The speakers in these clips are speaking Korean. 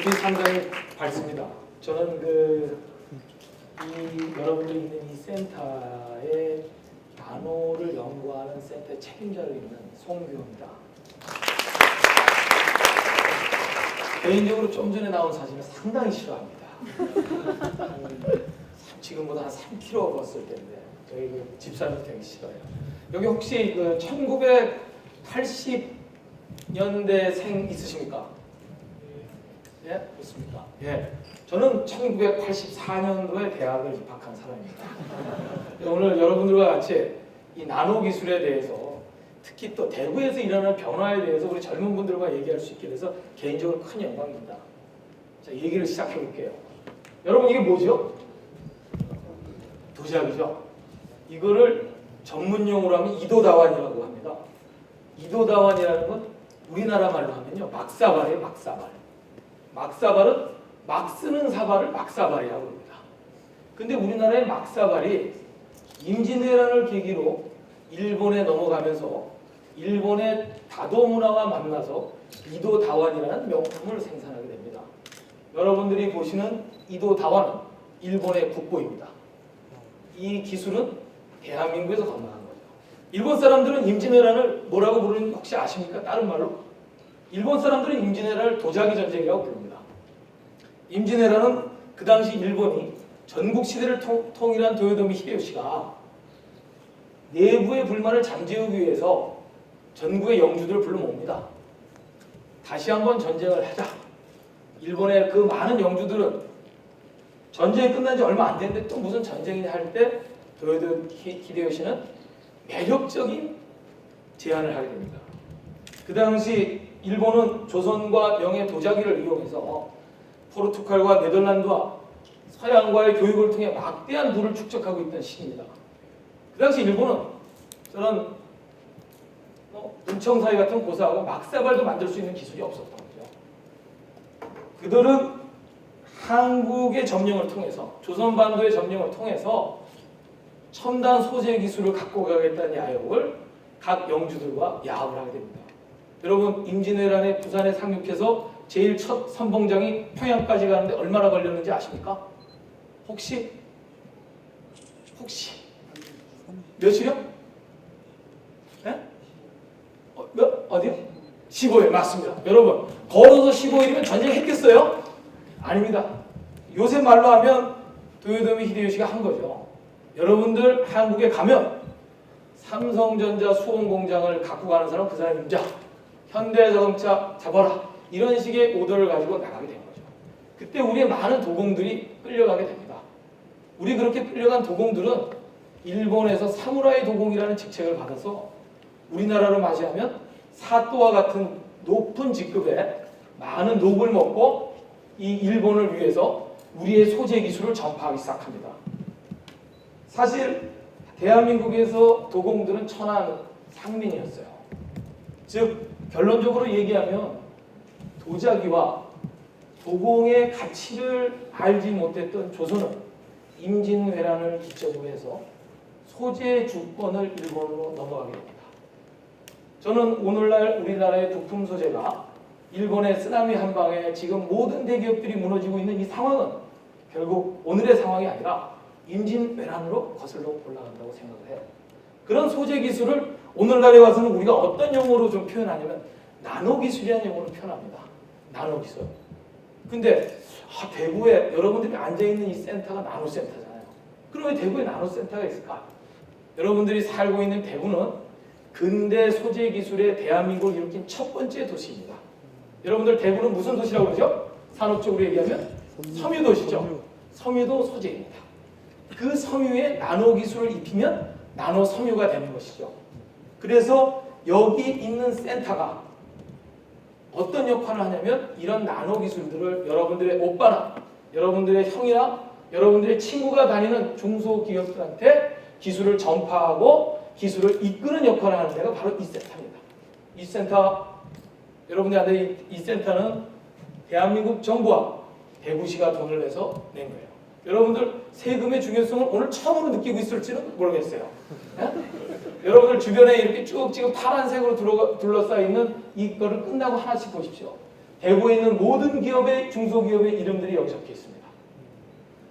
높이 상당히 밝습니다. 저는 여러분들이 있는 이 센터의 나노를 연구하는 센터의 책임자로 있는 송규호입니다. 개인적으로 좀 전에 나온 사진을 상당히 싫어합니다. 지금보다 한 3kg 벗을 텐데 저희 집사람이 되게 싫어요. 여기 혹시 1980년대생 있으십니까? 예? 그렇습니까? 예. 저는 1984년도에 대학을 입학한 사람입니다. 오늘 여러분들과 같이 이 나노 기술에 대해서 특히 또 대구에서 일어나는 변화에 대해서 우리 젊은 분들과 얘기할 수 있게 돼서 개인적으로 큰 영광입니다. 자, 얘기를 시작해 볼게요. 여러분 이게 뭐죠? 도자기죠. 이거를 전문용어로 하면 이도다완이라고 합니다. 이도다완이라는 건 우리나라 말로 하면요 막사발이에요. 막사발. 막사발은 막 쓰는 사발을 막사발이라고 합니다. 근데 우리나라의 막사발이 임진왜란을 계기로 일본에 넘어가면서 일본의 다도 문화와 만나서 이도다완이라는 명품을 생산하게 됩니다. 여러분들이 보시는 이도다완은 일본의 국보입니다. 이 기술은 대한민국에서 건너간 거죠. 일본 사람들은 임진왜란을 뭐라고 부르는지 혹시 아십니까? 다른 말로? 일본 사람들은 임진왜란을 도자기 전쟁이라고 부릅니다. 임진왜란은 그 당시 일본이 전국 시대를 통일한 도요토미 히데요시가 내부의 불만을 잠재우기 위해서 전국의 영주들을 불러 모읍니다. 다시 한번 전쟁을 하자. 일본의 그 많은 영주들은 전쟁이 끝난 지 얼마 안 됐는데 또 무슨 전쟁이냐 할 때 도요토미 히데요시는 매력적인 제안을 하게 됩니다. 그 당시 일본은 조선과 명의 도자기를 이용해서 포르투갈과 네덜란드와 서양과의 교육을 통해 막대한 부를 축적하고 있던 시기입니다. 그 당시 일본은 저런 은청사위 같은 고사하고 막사발도 만들 수 있는 기술이 없었던 거죠. 그들은 한국의 점령을 통해서 조선반도의 점령을 통해서 첨단 소재 기술을 갖고 가겠다는 야욕을 각 영주들과 야합을 하게 됩니다. 여러분 임진왜란에 부산에 상륙해서 제일 첫 선봉장이 평양까지 가는데 얼마나 걸렸는지 아십니까? 혹시 몇이요? 네? 어디요? 15일 맞습니다. 여러분 걸어서 15일이면 전쟁했겠어요? 아닙니다. 요새 말로 하면 도요토미 히데요시가 한 거죠. 여러분들 한국에 가면 삼성전자 수원공장을 갖고 가는 사람 그 사람 임자, 현대자동차 잡아라 이런 식의 오더를 가지고 나가게 된 거죠. 그때 우리의 많은 도공들이 끌려가게 됩니다. 우리 그렇게 끌려간 도공들은 일본에서 사무라이 도공이라는 직책을 받아서 우리나라로 맞이하면 사또와 같은 높은 직급의 많은 녹을 먹고 이 일본을 위해서 우리의 소재 기술을 전파하기 시작합니다. 사실 대한민국에서 도공들은 천한 상민이었어요. 즉 결론적으로 얘기하면 도자기와 도공의 가치를 알지 못했던 조선은 임진왜란을 기점으로 해서 소재 주권을 일본으로 넘어가게 됩니다. 저는 오늘날 우리나라의 부품 소재가 일본의 쓰나미 한 방에 지금 모든 대기업들이 무너지고 있는 이 상황은 결국 오늘의 상황이 아니라 임진왜란으로 거슬러 올라간다고 생각을 해요. 그런 소재 기술을 오늘날에 와서는 우리가 어떤 용어로 좀 표현하냐면 나노 기술이라는 용어로 표현합니다. 나노 기술. 근데 대구에 여러분들이 앉아있는 이 센터가 나노 센터잖아요. 그럼 왜 대구에 나노 센터가 있을까? 여러분들이 살고 있는 대구는 근대 소재 기술의 대한민국을 일으킨 첫 번째 도시입니다. 여러분들 대구는 무슨 도시라고 그러죠? 산업적으로 얘기하면 섬유도시죠. 섬유도 소재입니다. 그 섬유에 나노 기술을 입히면 나노 섬유가 되는 것이죠. 그래서 여기 있는 센터가 어떤 역할을 하냐면 이런 나노 기술들을 여러분들의 오빠나 여러분들의 형이나 여러분들의 친구가 다니는 중소기업들한테 기술을 전파하고 기술을 이끄는 역할을 하는 데가 바로 이 센터입니다. 이 센터 여러분들한테 이 센터는 대한민국 정부와 대구시가 돈을 내서 낸 거예요. 여러분들 세금의 중요성을 오늘 처음으로 느끼고 있을지는 모르겠어요. 네? 여러분들 주변에 이렇게 쭉 지금 파란색으로 둘러싸여 있는 이거를 끝나고 하나씩 보십시오. 대구에 있는 모든 기업의 중소기업의 이름들이 여기 적혀 있습니다.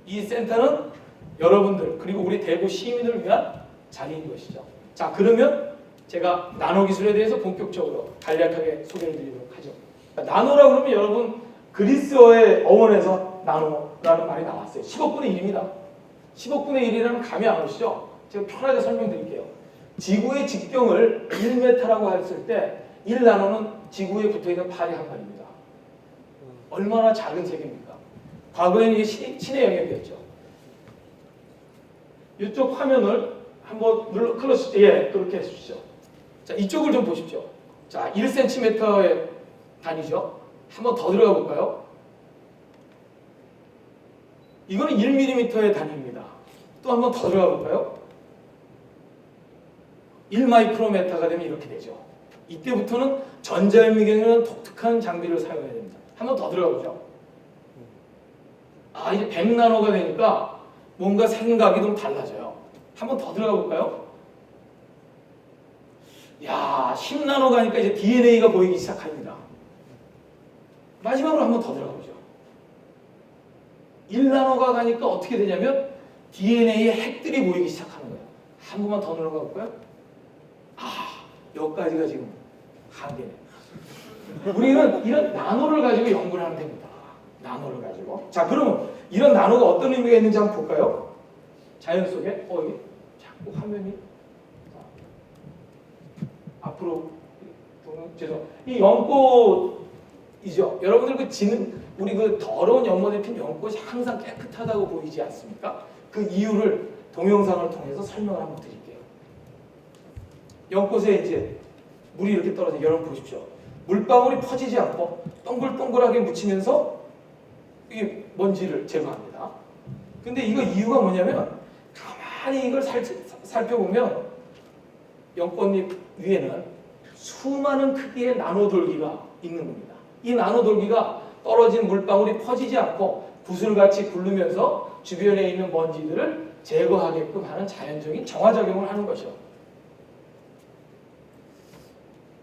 이 센터는 여러분들 그리고 우리 대구 시민을 위한 자리인 것이죠. 자, 그러면 제가 나노기술에 대해서 본격적으로 간략하게 소개를 드리도록 하죠. 나노라 그러면 여러분 그리스어의 어원에서 나노라는 말이 나왔어요. 10억분의 1입니다. 10억분의 1이라는 감이 안 오시죠? 제가 편하게 설명드릴게요. 지구의 직경을 1m라고 했을 때 1나노는 지구에 붙어있는 팔이 한 발입니다. 얼마나 작은 세계입니까? 과거에는 이게 신의 영역이었죠. 이쪽 화면을 한번 그렇게 해주시죠. 자, 이쪽을 좀 보십시오. 자, 1cm의 단위죠. 한번 더 들어가 볼까요? 이거는 1mm의 단위입니다. 또 한번 더 들어가 볼까요? 1마이크로메타가 되면 이렇게 되죠. 이때부터는 전자현미경이라는 독특한 장비를 사용해야 됩니다. 한번 더 들어가 보죠. 아, 이제 100나노가 되니까 뭔가 생각이 좀 달라져요. 한번 더 들어가 볼까요? 야, 10나노 가니까 이제 DNA가 보이기 시작합니다. 마지막으로 한번 더 들어가 보죠. 1나노가 가니까 어떻게 되냐면 DNA의 핵들이 보이기 시작하는 거예요. 한 번만 더 들어가 볼까요? 아, 여기까지가 지금 한계네요. 우리는 이런 나노를 가지고 연구를 하면 됩니다. 나노를 가지고. 자, 그러면 이런 나노가 어떤 의미가 있는지 한번 볼까요? 자연 속에 여기 자꾸 화면이 앞으로 이 연꽃이죠. 여러분들 그 지는 우리 그 더러운 연못에 핀 연꽃이 항상 깨끗하다고 보이지 않습니까? 그 이유를 동영상을 통해서 설명을 한번 드릴게요. 연꽃에 이제 물이 이렇게 떨어져 여러분 보십시오. 물방울이 퍼지지 않고 동글동글하게 묻히면서 이게 먼지를 제거합니다. 근데 이거 이유가 뭐냐면 가만히 이걸 살펴보면 연꽃잎 위에는 수많은 크기의 나노돌기가 있는 겁니다. 이 나노돌기가 떨어진 물방울이 퍼지지 않고 구슬같이 굴르면서 주변에 있는 먼지들을 제거하게끔 하는 자연적인 정화작용을 하는 것이죠.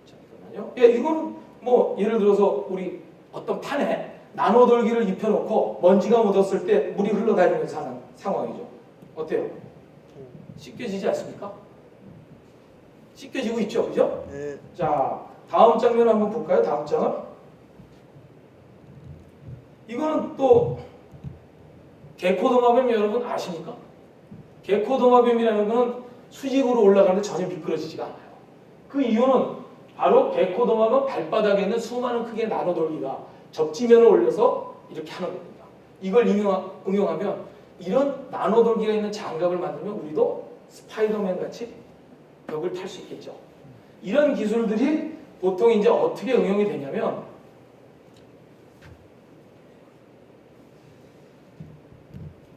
잠깐만요. 예, 이거는 뭐 예를 들어서 우리 어떤 판에 나노돌기를 입혀놓고 먼지가 묻었을 때 물이 흘러다니면서 하는 상황이죠. 어때요? 씻겨지지 않습니까? 씻겨지고 있죠, 그죠? 네. 자, 다음 장면 한번 볼까요? 다음 장은 이거는 또 개코동화뱀 여러분 아십니까? 개코동화뱀이라는 거는 수직으로 올라가는데 전혀 미끄러지지가 않아요. 그 이유는 바로 개코동화뱀 발바닥에 있는 수많은 크기의 나노돌기가 접지면을 올려서 이렇게 하는 겁니다. 이걸 응용하면 이런 나노돌기가 있는 장갑을 만들면 우리도 스파이더맨 같이 벽을 탈 수 있겠죠. 이런 기술들이 보통 이제 어떻게 응용이 되냐면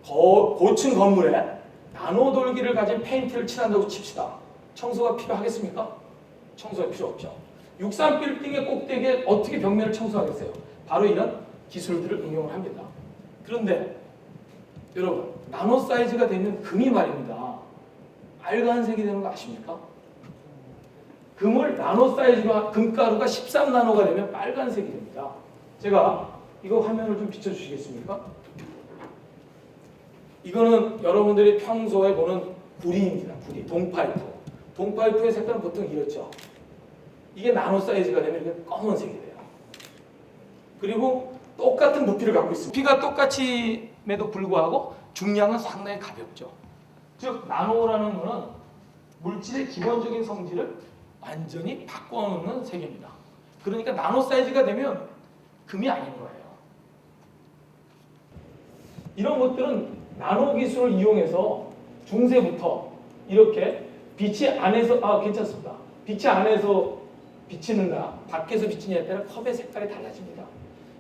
고층 건물에 나노돌기를 가진 페인트를 칠한다고 칩시다. 청소가 필요하겠습니까? 청소가 필요 없죠. 63빌딩의 꼭대기에 어떻게 벽면을 청소하겠어요? 바로 이런 기술들을 응용을 합니다. 그런데 여러분, 나노 사이즈가 되면 금이 말입니다. 빨간색이 되는 거 아십니까? 금을 나노 사이즈가 금가루가 13나노가 되면 빨간색이 됩니다. 제가 이거 화면을 좀 비춰주시겠습니까? 이거는 여러분들이 평소에 보는 구리입니다. 구리, 동파이프. 동파이프의 색깔은 보통 이렇죠. 이게 나노 사이즈가 되면 이게 검은색이 돼요. 그리고 똑같은 부피를 갖고 있습니다. 부피가 똑같임에도 불구하고 중량은 상당히 가볍죠. 즉 나노라는 것은 물질의 기본적인 성질을 완전히 바꿔놓는 세계입니다. 그러니까 나노 사이즈가 되면 금이 아닌 거예요. 이런 것들은 나노 기술을 이용해서 중세부터 이렇게 빛이 안에서 괜찮습니다. 빛이 안에서 비치는가 밖에서 비치느냐에 따라 컵의 색깔이 달라집니다.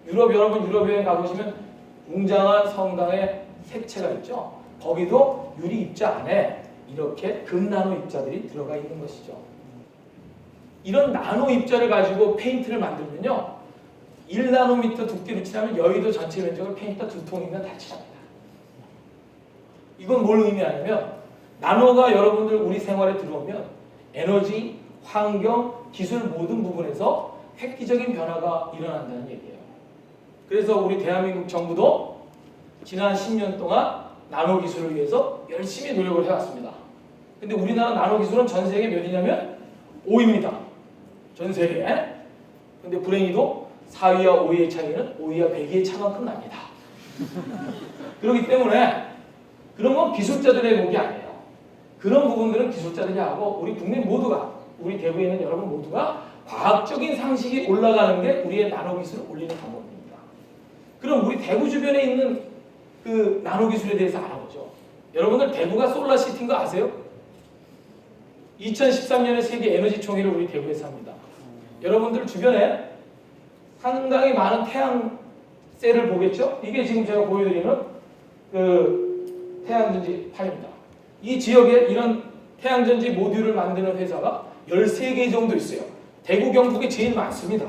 여러분 유럽 여행 가보시면 웅장한 성당의 색채가 있죠. 거기도 유리 입자 안에 이렇게 금나노 입자들이 들어가 있는 것이죠. 이런 나노 입자를 가지고 페인트를 만들면요, 1나노미터 두께로 칠하면 여의도 전체 면적을 페인트 2통이면 다 칠합니다. 이건 뭘 의미하냐면 나노가 여러분들 우리 생활에 들어오면 에너지, 환경, 기술 모든 부분에서 획기적인 변화가 일어난다는 얘기예요. 그래서 우리 대한민국 정부도 지난 10년 동안 나노 기술을 위해서 열심히 노력을 해왔습니다. 근데 우리나라 나노 기술은 전 세계 몇이냐면 5위입니다. 전 세계. 근데 불행히도 4위와 5위의 차이는 5위와 100위의 차만큼 납니다. 그렇기 때문에 그런 건 기술자들의 목이 아니에요. 그런 부분들은 기술자들이 하고 우리 국민 모두가, 우리 대구에 있는 여러분 모두가 과학적인 상식이 올라가는 게 우리의 나노 기술을 올리는 방법입니다. 그럼 우리 대구 주변에 있는 그 나노 기술에 대해서 알아보죠. 여러분들 대구가 솔라시티인 거 아세요? 2013년에 세계 에너지 총회를 우리 대구에서 합니다. 여러분들 주변에 상당히 많은 태양셀을 보겠죠? 이게 지금 제가 보여드리는 그 태양전지 파입니다. 이 지역에 이런 태양전지 모듈을 만드는 회사가 13개 정도 있어요. 대구 경북에 제일 많습니다.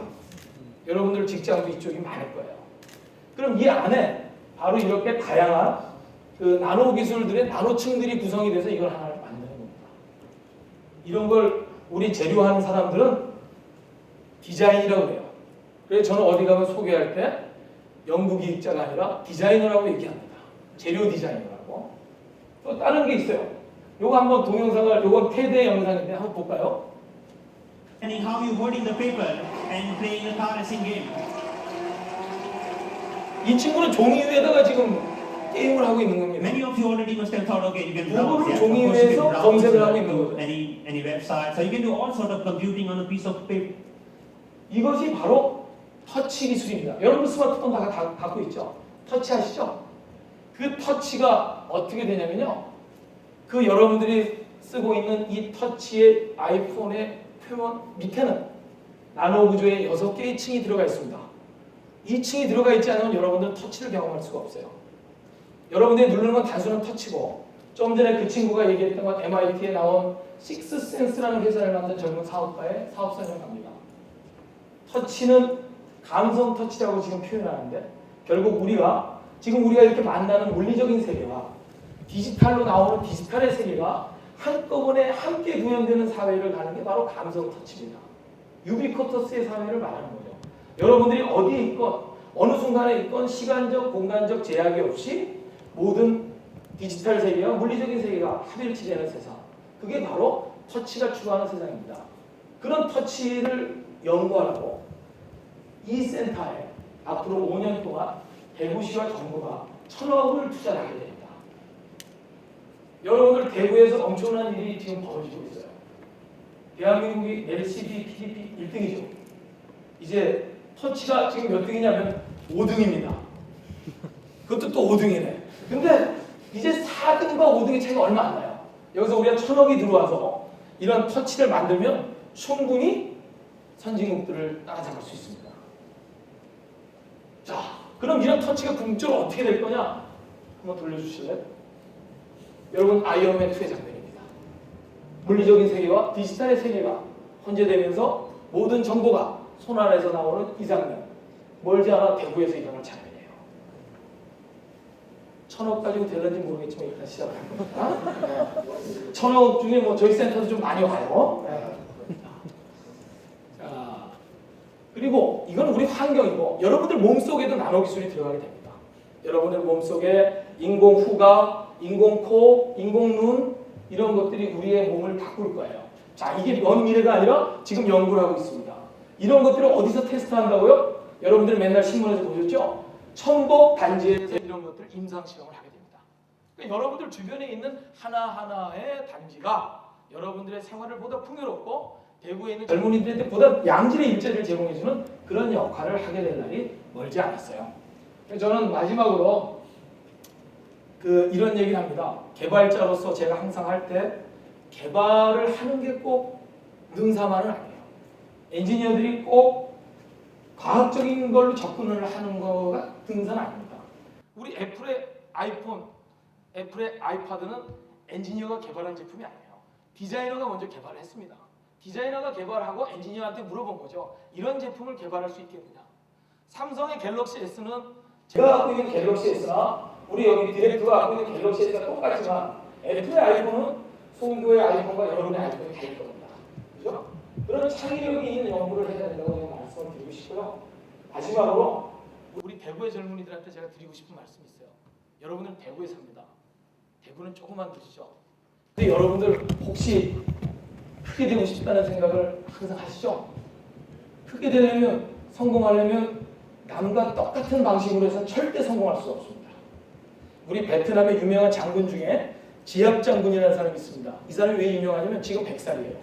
여러분들 직장도 이쪽이 많을 거예요. 그럼 이 안에 바로 이렇게 다양한 그 나노 기술들의 나노층들이 구성이 돼서 이걸 하나를 만드는 겁니다. 이런 걸 우리 재료하는 사람들은 디자인이라고 해요. 그래서 저는 어디 가면 소개할 때 연구기획자가 아니라 디자이너라고 얘기합니다. 재료 디자이너라고. 또 다른 게 있어요. 요거 한번 동영상을, 요건 테드의 영상인데 한번 볼까요? And how you holding the paper and playing the car racing game. 이 친구는 종이 위에다가 지금 게임을 하고 있는 겁니다. Many of you already must have thought, okay, you can 요거를 browse. 종이 Of course, you 위에서 can 검색을 browse 하고 있는 to 거죠. any website. So you can do all sort of computing on a piece of paper. 이것이 바로 터치 기술입니다. 여러분 스마트폰 다 갖고 있죠? 터치 하시죠? 그 터치가 어떻게 되냐면요. 그 여러분들이 쓰고 있는 이 터치의 아이폰의 표면 밑에는 나노 구조의 6개의 층이 들어가 있습니다. 이 층이 들어가 있지 않으면 여러분들은 터치를 경험할 수가 없어요. 여러분들이 누르는 건 단순한 터치고, 좀 전에 그 친구가 얘기했던 건 MIT에 나온 식스센스라는 회사를 만든 젊은 사업가의 사업설명합니다. 터치는 감성 터치라고 지금 표현하는데, 결국 지금 우리가 이렇게 만나는 물리적인 세계와 디지털로 나오는 디지털의 세계가 한꺼번에 함께 구현되는 사회를 가는 게 바로 감성 터치입니다. 유비쿼터스의 사회를 말하는 거죠. 여러분들이 어디에 있건 어느 순간에 있건 시간적, 공간적 제약이 없이 모든 디지털 세계와 물리적인 세계가 합일치되는 세상. 그게 바로 터치가 추구하는 세상입니다. 그런 터치를 연구하라고 이 센터에 앞으로 5년 동안 대구시와 정부가 1,000억을 투자를 하게 됩니다. 여러분들 대구에서 엄청난 일이 지금 벌어지고 있어요. 대한민국이 LCD, PDP 1등이죠. 이제 터치가 지금 몇 등이냐면 5등입니다. 그것도 또 5등이네. 근데 이제 4등과 5등의 차이가 얼마 안 나요. 여기서 우리가 1,000억이 들어와서 이런 터치를 만들면 충분히 선진국들을 따라잡을 수 있습니다. 자, 그럼 이런 터치가 궁극적으로 어떻게 될 거냐? 한번 돌려주실래요? 여러분, 아이언맨 2의 장면입니다. 물리적인 세계와 디지털의 세계가 혼재되면서 모든 정보가 손 안에서 나오는 이 장면. 멀지 않아 대구에서 일어날 장면이에요. 1,000억 가지고 될는지 모르겠지만 일단 시작을 할 겁니다. 1,000억 중에 뭐 저희 센터도 좀 많이 와요. 네. 자, 그리고 이건 우리 환경이고 여러분들 몸속에도 나노 기술이 들어가게 됩니다. 여러분들 몸속에 인공 후각, 인공 코, 인공 눈 이런 것들이 우리의 몸을 바꿀 거예요. 자, 이게 먼 미래가 아니라 지금 연구를 하고 있습니다. 이런 것들을 어디서 테스트한다고요? 여러분들 맨날 신문에서 보셨죠? 첨복 단지에서 이런 것들 임상 실험을 하게 됩니다. 그러니까 여러분들 주변에 있는 하나하나의 단지가 여러분들의 생활을 보다 풍요롭고 대구에 있는 젊은이들한테 보다 양질의 일자리를 제공해주는 그런 역할을 하게 될 날이 멀지 않았어요. 저는 마지막으로 이런 얘기를 합니다. 개발자로서 제가 항상 할 때 개발을 하는 게 꼭 능사만은 아니에요. 엔지니어들이 꼭 과학적인 걸로 접근을 하는 거가 등산 아닙니다. 우리 애플의 아이폰, 애플의 아이패드는 엔지니어가 개발한 제품이 아니에요. 디자이너가 먼저 개발을 했습니다. 디자이너가 개발하고 엔지니어한테 물어본 거죠. 이런 제품을 개발할 수 있겠느냐. 삼성의 갤럭시 S는 제가 갖고 있는 갤럭시 S나 우리 여기 디렉터가 갖고 있는 갤럭시 S가 똑같지만 애플의 아이폰은 송도의 아이폰과 여러분의 아이폰이 다를 겁니다. 그죠? 그런 창의력이 있는 연구를 해야 된다고 제가 말씀을 드리고 싶고요. 마지막으로 우리 대구의 젊은이들한테 제가 드리고 싶은 말씀이 있어요. 여러분은 대구에 삽니다. 대구는 조그만 도시죠. 근데 여러분들 혹시 크게 되고 싶다는 생각을 항상 하시죠? 크게 되려면, 성공하려면 남과 똑같은 방식으로 해서 절대 성공할 수 없습니다. 우리 베트남의 유명한 장군 중에 지압 장군이라는 사람이 있습니다. 이 사람이 왜 유명하냐면 지금 100살이에요.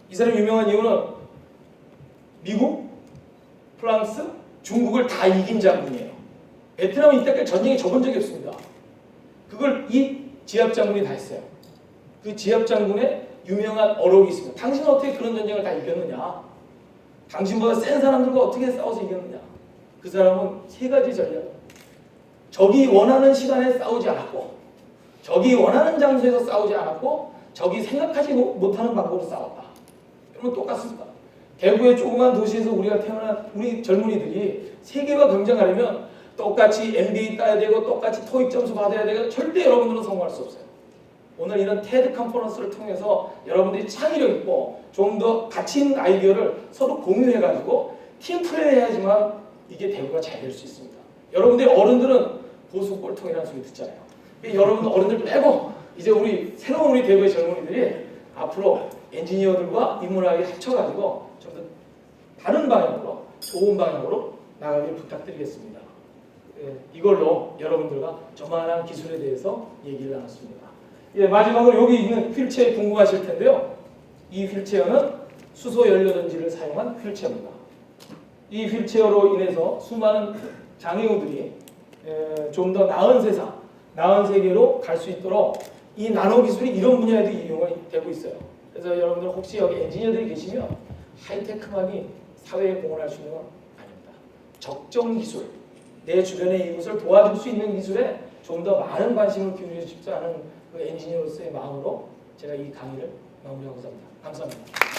이 사람이 유명한 이유는 미국, 프랑스, 중국을 다 이긴 장군이에요. 베트남은 이때까지 전쟁에 져본 적이 없습니다. 그걸 이 지압 장군이 다 했어요. 그 지압 장군의 유명한 어록이 있습니다. 당신은 어떻게 그런 전쟁을 다 이겼느냐? 당신보다 센 사람들과 어떻게 싸워서 이겼느냐? 그 사람은 세 가지 전략. 적이 원하는 시간에 싸우지 않았고, 적이 원하는 장소에서 싸우지 않았고, 적이 생각하지 못하는 방법으로 싸웠다. 여러분 똑같습니다. 대구의 조그만 도시에서 우리가 태어난 우리 젊은이들이 세계와 경쟁하려면 똑같이 MBA 따야 되고 똑같이 토익 점수 받아야 되고 절대 여러분들은 성공할 수 없어요. 오늘 이런 테드 컨퍼런스를 통해서 여러분들이 창의력 있고 좀 더 가치 있는 아이디어를 서로 공유해가지고 팀 플레이 해야지만 이게 대구가 잘 될 수 있습니다. 여러분들이 어른들은 보수 꼴통이라는 소리 듣잖아요. 여러분 어른들 빼고 이제 우리 새로운 우리 대구의 젊은이들이 앞으로 엔지니어들과 인문학이 합쳐가지고 좀 더 다른 방향으로 좋은 방향으로 나가길 부탁드리겠습니다. 이걸로 여러분들과 저만한 기술에 대해서 얘기를 나눴습니다. 마지막으로 여기 있는 휠체어 궁금하실 텐데요. 이 휠체어는 수소 연료전지를 사용한 휠체어입니다. 이 휠체어로 인해서 수많은 장애우들이 좀 더 나은 세상, 나은 세계로 갈 수 있도록 이 나노 기술이 이런 분야에도 이용이 되고 있어요. 그래서 여러분들 혹시 여기 엔지니어들이 계시면 하이테크만이 사회에 공헌할 수 있는 건 아닙니다. 적정 기술, 내 주변의 이웃을 도와줄 수 있는 기술에 좀 더 많은 관심을 기울이고 싶지 않은 그 엔지니어로서의 마음으로 제가 이 강의를 마무리하고자 합니다. 감사합니다.